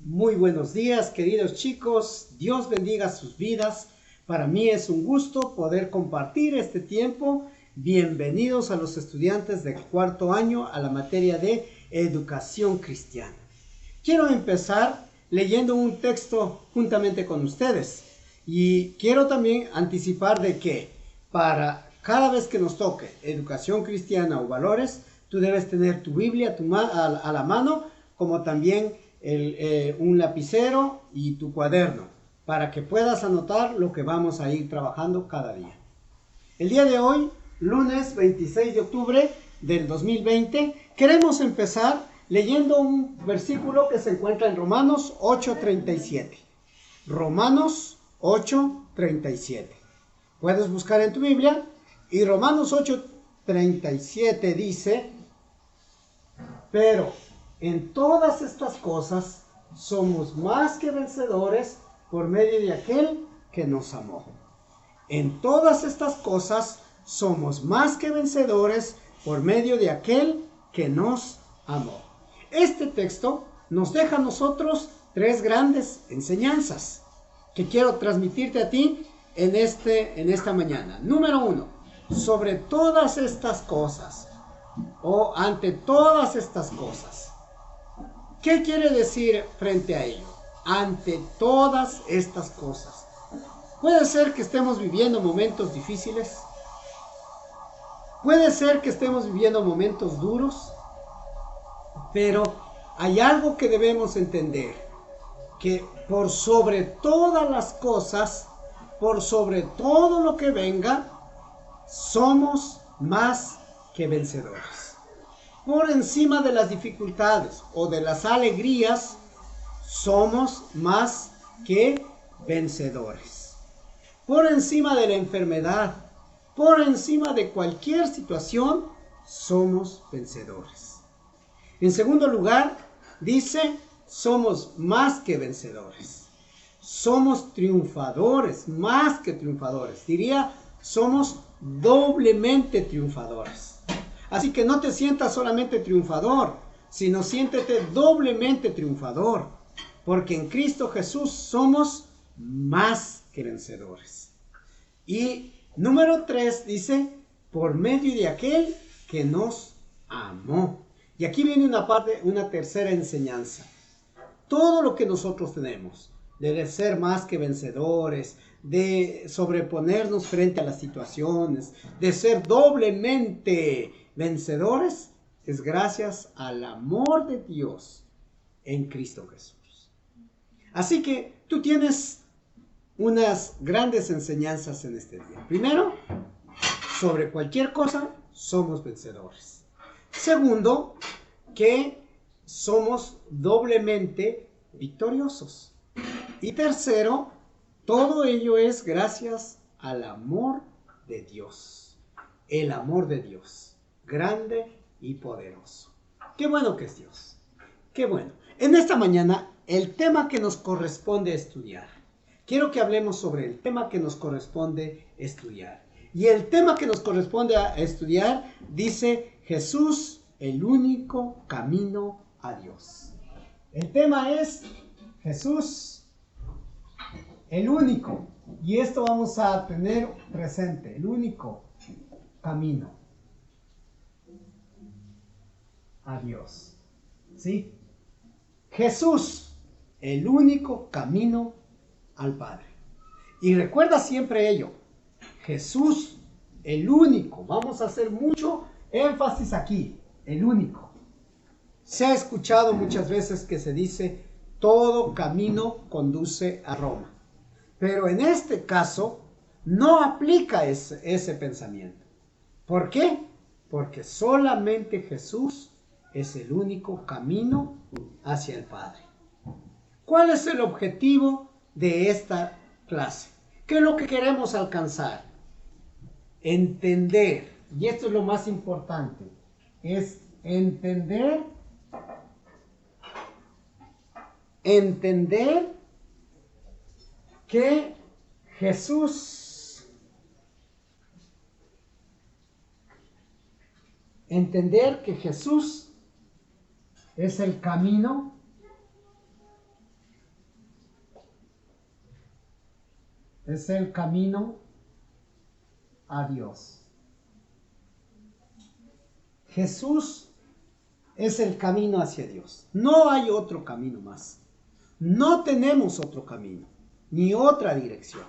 Muy buenos días, queridos chicos. Dios bendiga sus vidas. Para mí es un gusto poder compartir este tiempo. Bienvenidos a los estudiantes del cuarto año a la materia de educación cristiana. Quiero empezar leyendo un texto juntamente con ustedes. Y quiero también anticipar de que para cada vez que nos toque educación cristiana o valores, tú debes tener tu Biblia a la mano, como también un lapicero y tu cuaderno, para que puedas anotar lo que vamos a ir trabajando cada día. El día de hoy, lunes 26 de octubre del 2020, queremos empezar leyendo un versículo que se encuentra en Romanos 8:37. Romanos 8:37. Puedes buscar en tu Biblia y Romanos 8:37 dice: pero en todas estas cosas somos más que vencedores por medio de aquel que nos amó. En todas estas cosas somos más que vencedores por medio de aquel que nos amó. Este texto nos deja a nosotros tres grandes enseñanzas que quiero transmitirte a ti en esta mañana. Número 1, sobre todas estas cosas o ante todas estas cosas. ¿Qué quiere decir frente a ello? Ante todas estas cosas. Puede ser que estemos viviendo momentos difíciles. Puede ser que estemos viviendo momentos duros. Pero hay algo que debemos entender. Que por sobre todas las cosas, por sobre todo lo que venga, somos más que vencedores. Por encima de las dificultades o de las alegrías, somos más que vencedores. Por encima de la enfermedad, por encima de cualquier situación, somos vencedores. En segundo lugar, dice, somos más que vencedores. Somos triunfadores, más que triunfadores. Diría, somos doblemente triunfadores. Así que no te sientas solamente triunfador, sino siéntete doblemente triunfador, porque en Cristo Jesús somos más que vencedores. Y número 3 dice, por medio de aquel que nos amó. Y aquí viene una tercera enseñanza. Todo lo que nosotros tenemos, de ser más que vencedores, de sobreponernos frente a las situaciones, de ser doblemente vencedores, es gracias al amor de Dios en Cristo Jesús. Así que tú tienes unas grandes enseñanzas en este día. Primero, sobre cualquier cosa somos vencedores. Segundo, que somos doblemente victoriosos. Y tercero, todo ello es gracias al amor de Dios. El amor de Dios, grande y poderoso. Qué bueno que es Dios. Qué bueno. En esta mañana, el tema que nos corresponde estudiar. Quiero que hablemos sobre el tema que nos corresponde estudiar. Y el tema que nos corresponde estudiar dice: Jesús, el único camino a Dios. El tema es Jesús, el único. Y esto vamos a tener presente, el único camino a Dios. ¿Sí? Jesús, el único camino al Padre. Y recuerda siempre ello. Jesús, el único. Vamos a hacer mucho énfasis aquí. El único. Se ha escuchado muchas veces que se dice: todo camino conduce a Roma. Pero en este caso no aplica ese pensamiento. ¿Por qué? Porque solamente Jesús es el único camino hacia el Padre. ¿Cuál es el objetivo de esta clase? ¿Qué es lo que queremos alcanzar? Entender, y esto es lo más importante, es entender que Jesús, es el camino es el camino a Dios. Jesús es el camino hacia Dios. No hay otro camino más. No tenemos otro camino, ni otra dirección.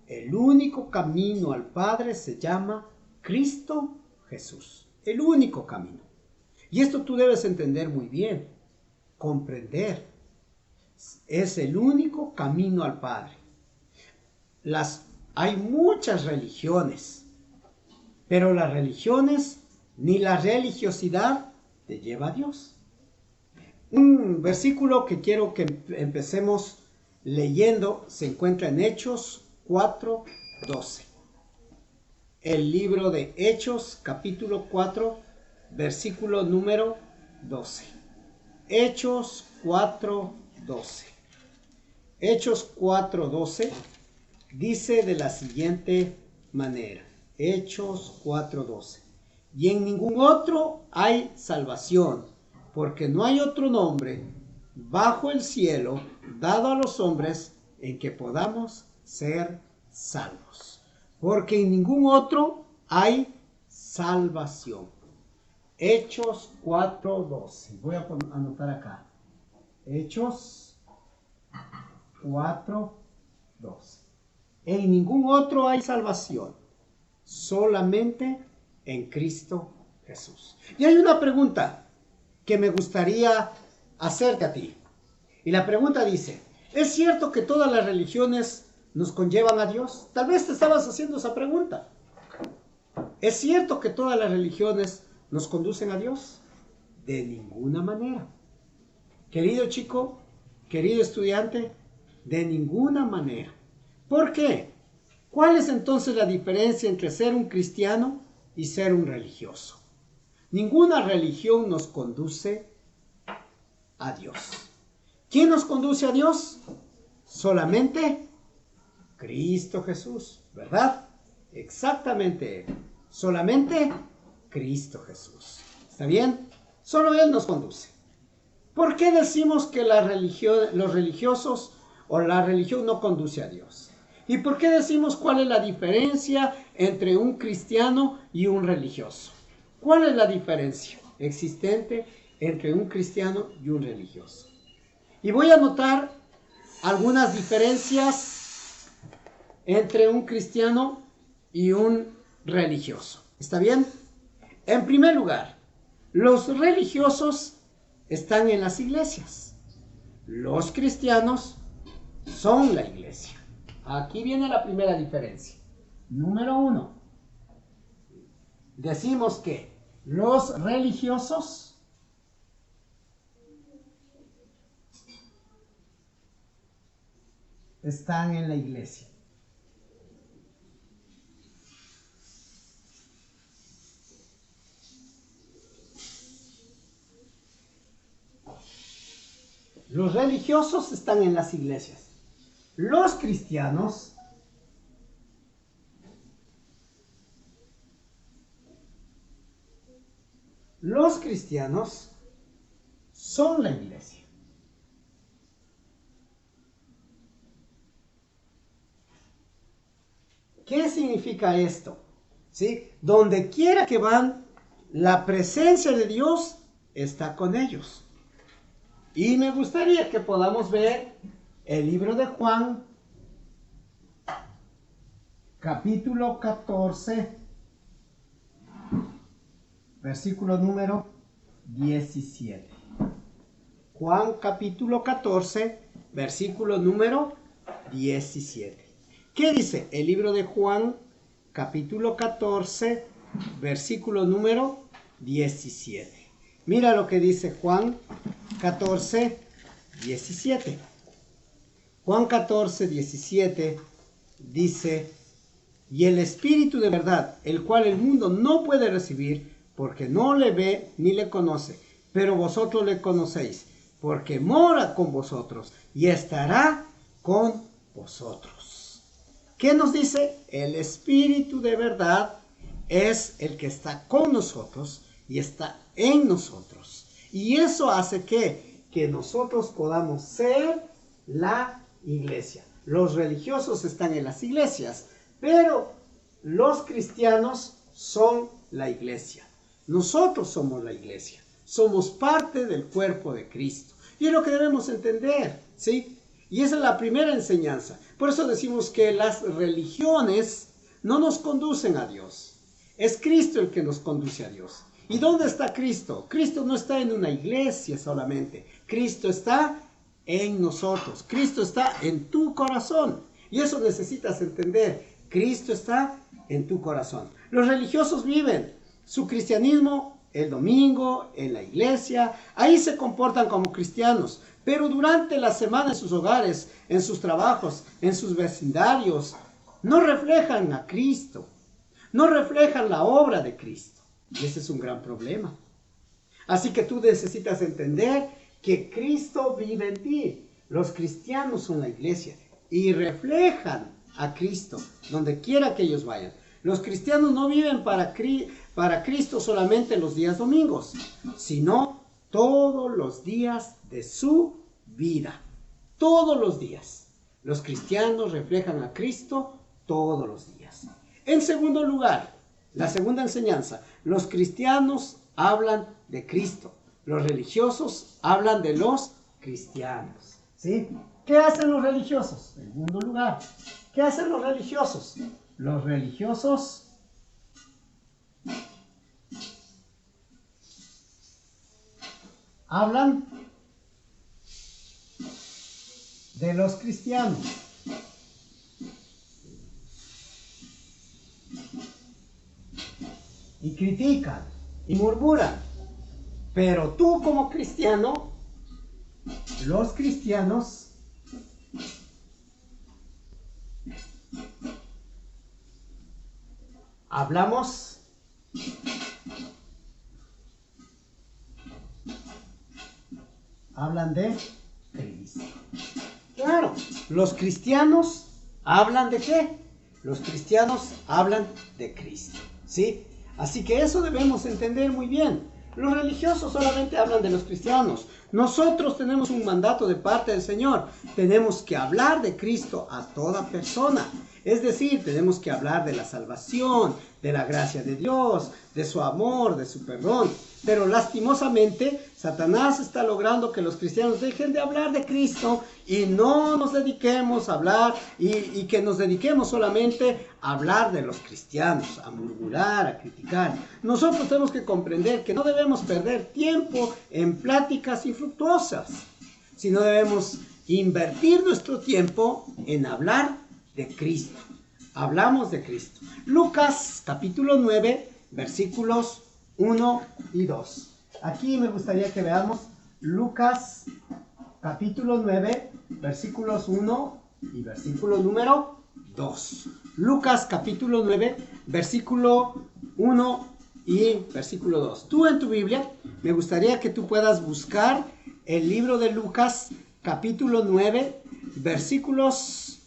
El único camino al Padre se llama Cristo Jesús. El único camino. Y esto tú debes entender muy bien, comprender. Es el único camino al Padre. Hay muchas religiones, pero las religiones ni la religiosidad te lleva a Dios. Un versículo que quiero que empecemos leyendo se encuentra en Hechos 4:12. El libro de Hechos, capítulo 4, versículo número 12. Hechos 4:12. Hechos 4:12 dice de la siguiente manera. Hechos 4:12. Y en ningún otro hay salvación, porque no hay otro nombre bajo el cielo dado a los hombres en que podamos ser salvos. Porque en ningún otro hay salvación. Hechos 4:12. Voy a anotar acá. Hechos 4:12. En ningún otro hay salvación, solamente en Cristo Jesús. Y hay una pregunta que me gustaría hacerte a ti. Y la pregunta dice, ¿es cierto que todas las religiones nos conllevan a Dios? Tal vez te estabas haciendo esa pregunta. ¿Es cierto que todas las religiones nos conducen a Dios? De ninguna manera. Querido chico, querido estudiante, de ninguna manera. ¿Por qué? ¿Cuál es entonces la diferencia entre ser un cristiano y ser un religioso? Ninguna religión nos conduce a Dios. ¿Quién nos conduce a Dios? Solamente Cristo Jesús, ¿verdad? Exactamente. Solamente Cristo Jesús. ¿Está bien? Solo Él nos conduce. ¿Por qué decimos que los religiosos o la religión no conduce a Dios? ¿Y por qué decimos cuál es la diferencia entre un cristiano y un religioso? ¿Cuál es la diferencia existente entre un cristiano y un religioso? Y voy a anotar algunas diferencias entre un cristiano y un religioso. ¿Está bien? En primer lugar, los religiosos están en las iglesias. Los cristianos son la iglesia. Aquí viene la primera diferencia. Número 1. Decimos que los religiosos están en la iglesia. Los religiosos están en las iglesias. Los cristianos son la iglesia. ¿Qué significa esto? ¿Sí? Donde quiera que van, la presencia de Dios está con ellos. Y me gustaría que podamos ver el libro de Juan, capítulo 14, versículo número 17. Juan capítulo 14, versículo número 17. ¿Qué dice el libro de Juan, capítulo 14, versículo número 17? Mira lo que dice Juan 14, 17. Juan 14, 17 dice, y el Espíritu de verdad, el cual el mundo no puede recibir, porque no le ve ni le conoce, pero vosotros le conocéis, porque mora con vosotros y estará con vosotros. ¿Qué nos dice? El Espíritu de verdad es el que está con nosotros y está en nosotros. Y eso hace que nosotros podamos ser la iglesia. Los religiosos están en las iglesias, pero los cristianos son la iglesia. Nosotros somos la iglesia. Somos parte del cuerpo de Cristo. Y es lo que debemos entender, ¿sí? Y esa es la primera enseñanza. Por eso decimos que las religiones no nos conducen a Dios. Es Cristo el que nos conduce a Dios. ¿Y dónde está Cristo? Cristo no está en una iglesia solamente. Cristo está en nosotros. Cristo está en tu corazón. Y eso necesitas entender. Cristo está en tu corazón. Los religiosos viven su cristianismo el domingo, en la iglesia. Ahí se comportan como cristianos. Pero durante la semana en sus hogares, en sus trabajos, en sus vecindarios, no reflejan a Cristo. No reflejan la obra de Cristo. Y ese es un gran problema. Así que tú necesitas entender que Cristo vive en ti. Los cristianos son la iglesia y reflejan a Cristo donde quiera que ellos vayan. Los cristianos no viven para Cristo solamente los días domingos, sino todos los días de su vida. Todos los días. Los cristianos reflejan a Cristo todos los días. En segundo lugar, la segunda enseñanza, los cristianos hablan de Cristo. Los religiosos hablan de los cristianos. ¿Sí? ¿Qué hacen los religiosos? En segundo lugar, ¿qué hacen los religiosos? Los religiosos hablan de los cristianos. Y critican y murmuran. Pero tú como cristiano, los cristianos hablamos hablan de Cristo. Claro, los cristianos hablan de qué? Los cristianos hablan de Cristo, ¿sí? Así que eso debemos entender muy bien. Los religiosos solamente hablan de los cristianos. Nosotros tenemos un mandato de parte del Señor. Tenemos que hablar de Cristo a toda persona. Es decir, tenemos que hablar de la salvación, de la gracia de Dios, de su amor, de su perdón. Pero lastimosamente, Satanás está logrando que los cristianos dejen de hablar de Cristo y no nos dediquemos a hablar y que nos dediquemos solamente a hablar de los cristianos, a murmurar, a criticar. Nosotros tenemos que comprender que no debemos perder tiempo en pláticas infructuosas, sino debemos invertir nuestro tiempo en hablar de Cristo. Hablamos de Cristo. Lucas capítulo 9, versículos 1 y 2. Aquí me gustaría que veamos Lucas capítulo 9, versículos 1 y versículo número 2. Lucas capítulo 9, versículo 1 y versículo 2. Tú en tu Biblia, me gustaría que tú puedas buscar el libro de Lucas capítulo 9, versículos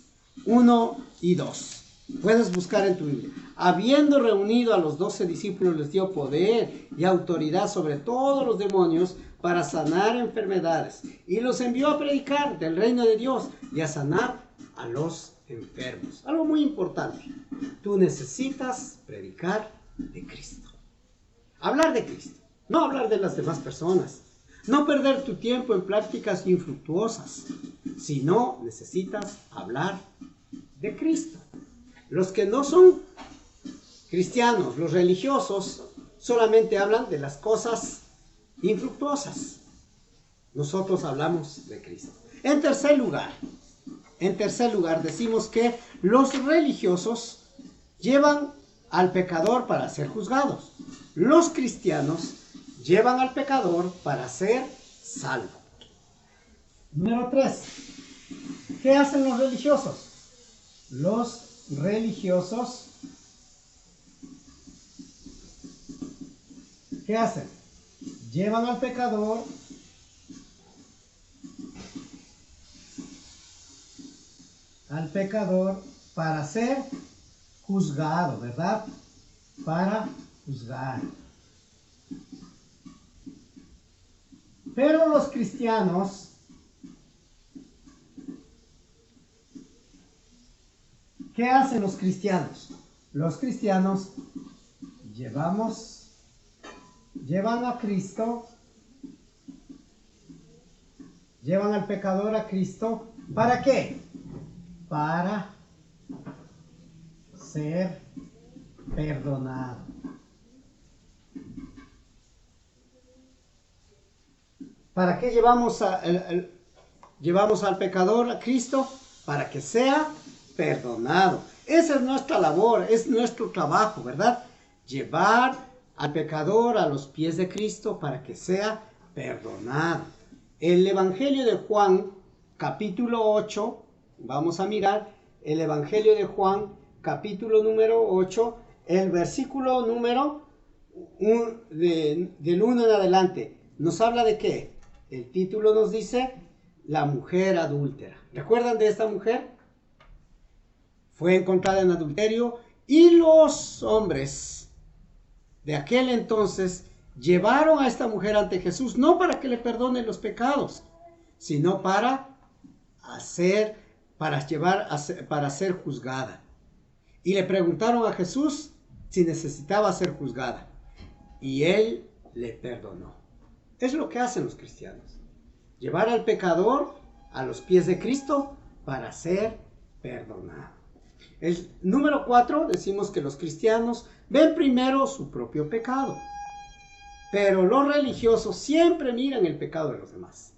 1 y 2. Puedes buscar en tu Biblia. Habiendo reunido a los 12 discípulos, les dio poder y autoridad sobre todos los demonios para sanar enfermedades. Y los envió a predicar del reino de Dios y a sanar a los enfermos. Algo muy importante. Tú necesitas predicar de Cristo. Hablar de Cristo. No hablar de las demás personas. No perder tu tiempo en prácticas infructuosas. Sino necesitas hablar de Cristo. Los que no son cristianos, los religiosos, solamente hablan de las cosas infructuosas. Nosotros hablamos de Cristo. En tercer lugar, decimos que los religiosos llevan al pecador para ser juzgados. Los cristianos llevan al pecador para ser salvo. Número 3. ¿Qué hacen los religiosos? Los religiosos, ¿qué hacen? Llevan al pecador para ser juzgado, ¿verdad? Para juzgar. Pero los cristianos ¿Qué hacen los cristianos? Los cristianos llevan a Cristo, llevan al pecador a Cristo. ¿Para qué? Para ser perdonado. ¿Para qué llevamos al pecador a Cristo? Para que sea perdonado. Esa es nuestra labor, es nuestro trabajo, ¿verdad? Llevar al pecador a los pies de Cristo para que sea perdonado. El Evangelio de Juan, capítulo 8, vamos a mirar el Evangelio de Juan, capítulo número 8, el versículo número del 1 en adelante. ¿Nos habla de qué? El título nos dice, la mujer adúltera. ¿Recuerdan de esta mujer? Fue encontrada en adulterio y los hombres de aquel entonces llevaron a esta mujer ante Jesús, no para que le perdone los pecados, sino para ser juzgada. Y le preguntaron a Jesús si necesitaba ser juzgada. Y él le perdonó. Es lo que hacen los cristianos. Llevar al pecador a los pies de Cristo para ser perdonado. El número 4, decimos que los cristianos ven primero su propio pecado. Pero los religiosos siempre miran el pecado de los demás.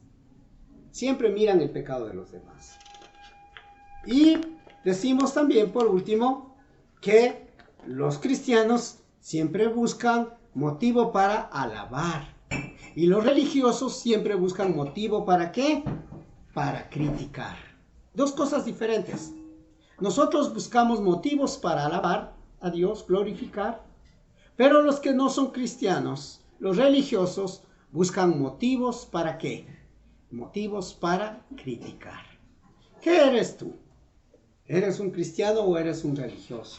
Siempre miran el pecado de los demás. Y decimos también, por último, que los cristianos siempre buscan motivo para alabar. Y los religiosos siempre buscan motivo ¿para qué? Para criticar. Dos cosas diferentes. Nosotros buscamos motivos para alabar a Dios, glorificar. Pero los que no son cristianos, los religiosos, buscan motivos ¿para qué? Motivos para criticar. ¿Qué eres tú? ¿Eres un cristiano o eres un religioso?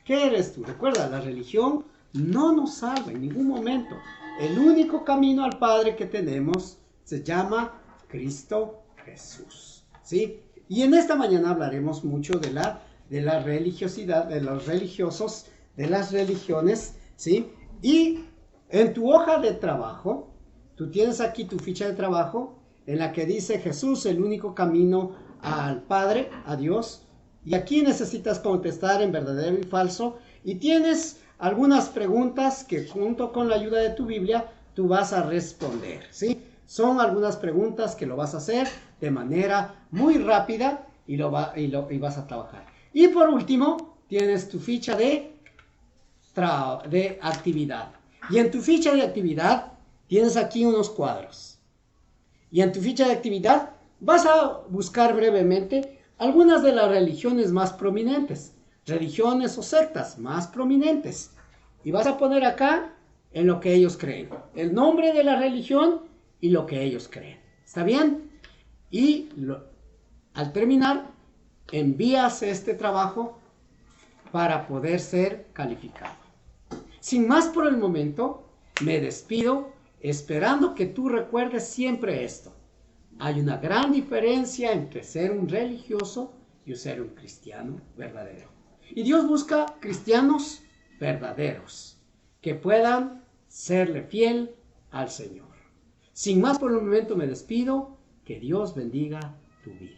¿Qué eres tú? Recuerda, la religión no nos salva en ningún momento. El único camino al Padre que tenemos se llama Cristo Jesús. ¿Sí? Y en esta mañana hablaremos mucho de la religiosidad, de los religiosos, de las religiones. ¿Sí? Y en tu hoja de trabajo, tú tienes aquí tu ficha de trabajo en la que dice Jesús, el único camino al Padre, a Dios. Y aquí necesitas contestar en verdadero y falso. Y tienes algunas preguntas que junto con la ayuda de tu Biblia tú vas a responder, ¿sí? Son algunas preguntas que lo vas a hacer de manera muy rápida y vas a trabajar. Y por último, tienes tu ficha de actividad. Y en tu ficha de actividad tienes aquí unos cuadros. Y en tu ficha de actividad vas a buscar brevemente algunas de las religiones más prominentes. Religiones o sectas más prominentes. Y vas a poner acá en lo que ellos creen. El nombre de la religión y lo que ellos creen. ¿Está bien? Y al terminar, envías este trabajo para poder ser calificado. Sin más por el momento, me despido esperando que tú recuerdes siempre esto. Hay una gran diferencia entre ser un religioso y ser un cristiano verdadero. Y Dios busca cristianos verdaderos que puedan serle fiel al Señor. Sin más por el momento me despido. Que Dios bendiga tu vida.